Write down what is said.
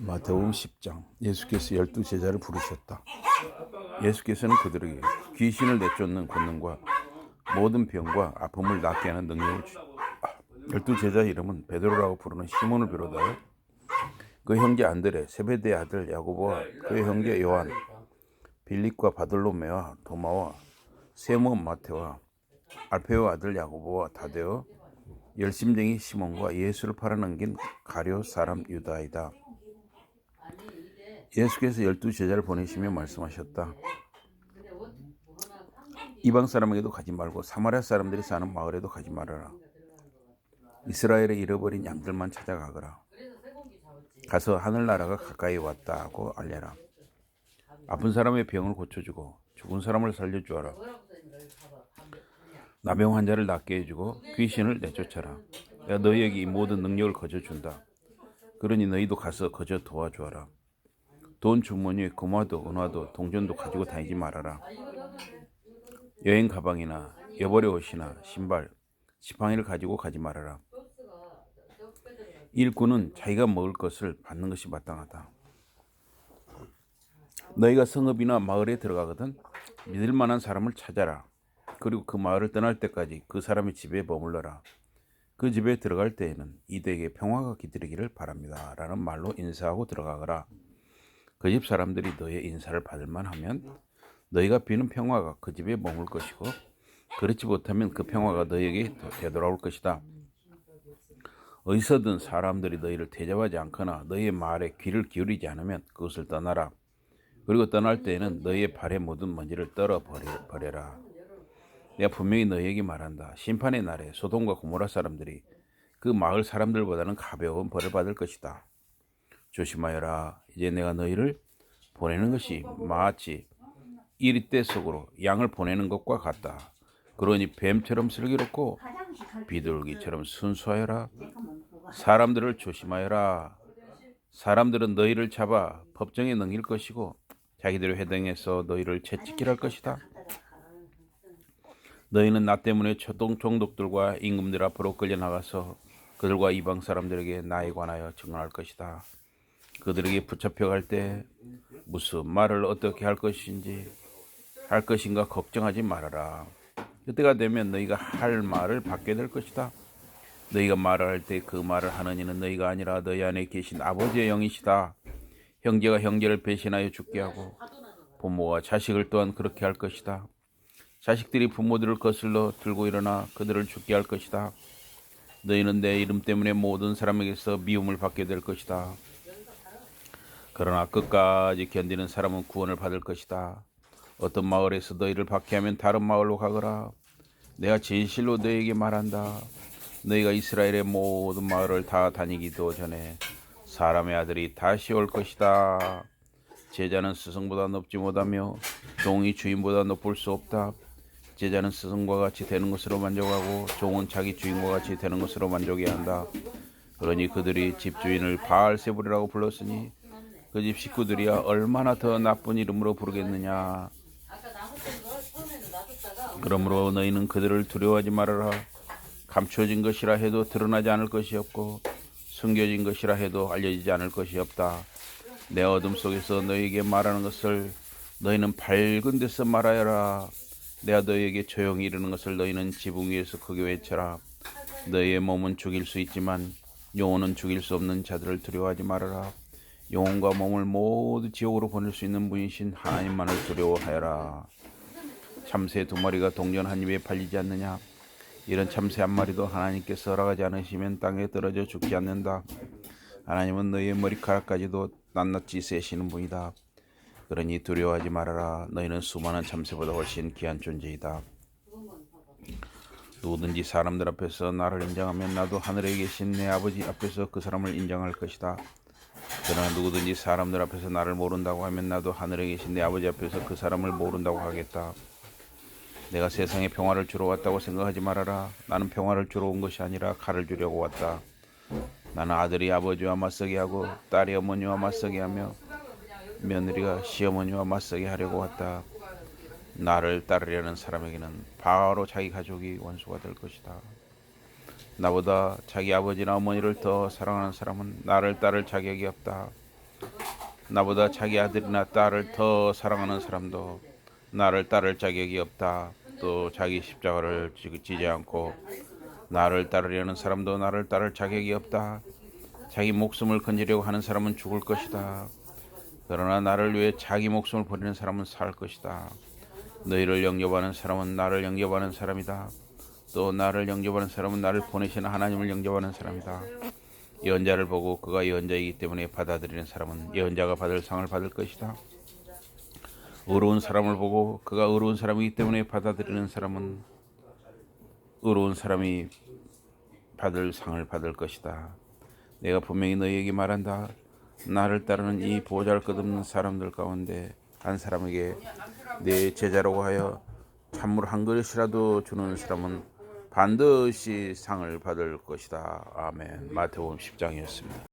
마태복음 10장. 예수께서 12제자를 부르셨다. 예수께서는 그들에게 귀신을 내쫓는 권능과 모든 병과 아픔을 낫게 하는 능력을 주셨다. 12제자 이름은 베드로라고 부르는 시몬을 비롯하여 그 형제 안드레, 세베대의 아들 야고보와 그의 형제 요한, 빌립과 바돌로메와 도마와 세모온 마테와 알페오 아들 야고보와 다데오, 열심쟁이 시몬과 예수를 팔아넘긴 가룟 사람 유다이다. 예수께서 12제자를 보내시며 말씀하셨다. 이방 사람에게도 가지 말고 사마리아 사람들이 사는 마을에도 가지 말아라. 이스라엘의 잃어버린 양들만 찾아가거라. 가서 하늘나라가 가까이 왔다고 알려라. 아픈 사람의 병을 고쳐주고 죽은 사람을 살려주어라. 나병 환자를 낫게 해주고 귀신을 내쫓아라. 내가 너희에게 이 모든 능력을 거저준다. 그러니 너희도 가서 거저 도와주어라. 돈 주머니에 금화도 은화도 동전도 가지고 다니지 말아라. 여행 가방이나 여벌의 옷이나 신발, 지팡이를 가지고 가지 말아라. 일꾼은 자기가 먹을 것을 받는 것이 마땅하다. 너희가 성읍이나 마을에 들어가거든 믿을 만한 사람을 찾아라. 그리고 그 마을을 떠날 때까지 그 사람의 집에 머물러라. 그 집에 들어갈 때에는 이들에게 평화가 깃들이기를 바랍니다 라는 말로 인사하고 들어가거라. 그 집 사람들이 너희의 인사를 받을 만하면 너희가 비는 평화가 그 집에 머물 것이고 그렇지 못하면 그 평화가 너희에게 되돌아올 것이다. 어디서든 사람들이 너희를 대접하지 않거나 너희의 말에 귀를 기울이지 않으면 그것을 떠나라. 그리고 떠날 때에는 너희의 발에 묻은 먼지를 떨어 버려라. 내가 분명히 너희에게 말한다. 심판의 날에 소돔과 고모라 사람들이 그 마을 사람들보다는 가벼운 벌을 받을 것이다. 조심하여라. 이제 내가 너희를 보내는 것이 마치 이리떼 속으로 양을 보내는 것과 같다. 그러니 뱀처럼 슬기롭고 비둘기처럼 순수하여라. 사람들을 조심하여라. 사람들은 너희를 잡아 법정에 넘길 것이고 자기들의 회당에서 너희를 채찍질 할 것이다. 너희는 나 때문에 초동 종독들과 임금들 앞으로 끌려나가서 그들과 이방 사람들에게 나에 관하여 증언할 것이다. 그들에게 붙잡혀갈 때 무슨 말을 어떻게 할 것인가 걱정하지 말아라. 그때가 되면 너희가 할 말을 받게 될 것이다. 너희가 말을 할 때 그 말을 하는 이는 너희가 아니라 너희 안에 계신 아버지의 영이시다. 형제가 형제를 배신하여 죽게 하고 부모가 자식을 또한 그렇게 할 것이다. 자식들이 부모들을 거슬러 들고 일어나 그들을 죽게 할 것이다. 너희는 내 이름 때문에 모든 사람에게서 미움을 받게 될 것이다. 그러나 끝까지 견디는 사람은 구원을 받을 것이다. 어떤 마을에서 너희를 박해하면 다른 마을로 가거라. 내가 진실로 너희에게 말한다. 너희가 이스라엘의 모든 마을을 다 다니기도 전에 사람의 아들이 다시 올 것이다. 제자는 스승보다 높지 못하며 종이 주인보다 높을 수 없다. 제자는 스승과 같이 되는 것으로 만족하고 종은 자기 주인과 같이 되는 것으로 만족해야 한다. 그러니 그들이 집주인을 바알세불이라고 불렀으니 그 집 식구들이야 얼마나 더 나쁜 이름으로 부르겠느냐. 그러므로 너희는 그들을 두려워하지 말아라. 감춰진 것이라 해도 드러나지 않을 것이 없고 숨겨진 것이라 해도 알려지지 않을 것이 없다. 내 어둠 속에서 너희에게 말하는 것을 너희는 밝은 데서 말하여라. 내가 너희에게 조용히 이르는 것을 너희는 지붕 위에서 크게 외쳐라. 너희의 몸은 죽일 수 있지만 영혼은 죽일 수 없는 자들을 두려워하지 말아라. 영혼과 몸을 모두 지옥으로 보낼 수 있는 분이신 하나님만을 두려워하여라. 참새 2마리가 동전 한 입에 팔리지 않느냐. 이런 참새 한 마리도 하나님께서 허락하지 않으시면 땅에 떨어져 죽지 않는다. 하나님은 너희의 머리카락까지도 낱낱이 세시는 분이다. 그러니 두려워하지 말아라. 너희는 수많은 참새보다 훨씬 귀한 존재이다. 누구든지 사람들 앞에서 나를 인정하면 나도 하늘에 계신 내 아버지 앞에서 그 사람을 인정할 것이다. 그러나 누구든지 사람들 앞에서 나를 모른다고 하면 나도 하늘에 계신 내 아버지 앞에서 그 사람을 모른다고 하겠다. 내가 세상에 평화를 주러 왔다고 생각하지 말아라. 나는 평화를 주러 온 것이 아니라 칼을 주려고 왔다. 나는 아들이 아버지와 맞서게 하고 딸이 어머니와 맞서게 하며 며느리가 시어머니와 맞서게 하려고 왔다. 나를 따르려는 사람에게는 바로 자기 가족이 원수가 될 것이다. 나보다 자기 아버지나 어머니를 더 사랑하는 사람은 나를 따를 자격이 없다. 나보다 자기 아들이나 딸을 더 사랑하는 사람도 나를 따를 자격이 없다. 또 자기 십자가를 지지 않고 나를 따르려는 사람도 나를 따를 자격이 없다. 자기 목숨을 건지려고 하는 사람은 죽을 것이다. 그러나 나를 위해 자기 목숨을 버리는 사람은 살 것이다. 너희를 영접하는 사람은 나를 영접하는 사람이다. 또 나를 영접하는 사람은 나를 보내신 하나님을 영접하는 사람이다. 예언자를 보고 그가 예언자이기 때문에 받아들이는 사람은 예언자가 받을 상을 받을 것이다. 의로운 사람을 보고 그가 의로운 사람이기 때문에 받아들이는 사람은 의로운 사람이 받을 상을 받을 것이다. 내가 분명히 너희에게 말한다. 나를 따르는 이 보잘것없는 사람들 가운데 한 사람에게 내 제자라고 하여 찬물 한 그릇이라도 주는 사람은 반드시 상을 받을 것이다. 아멘. 마태복음 10장이었습니다.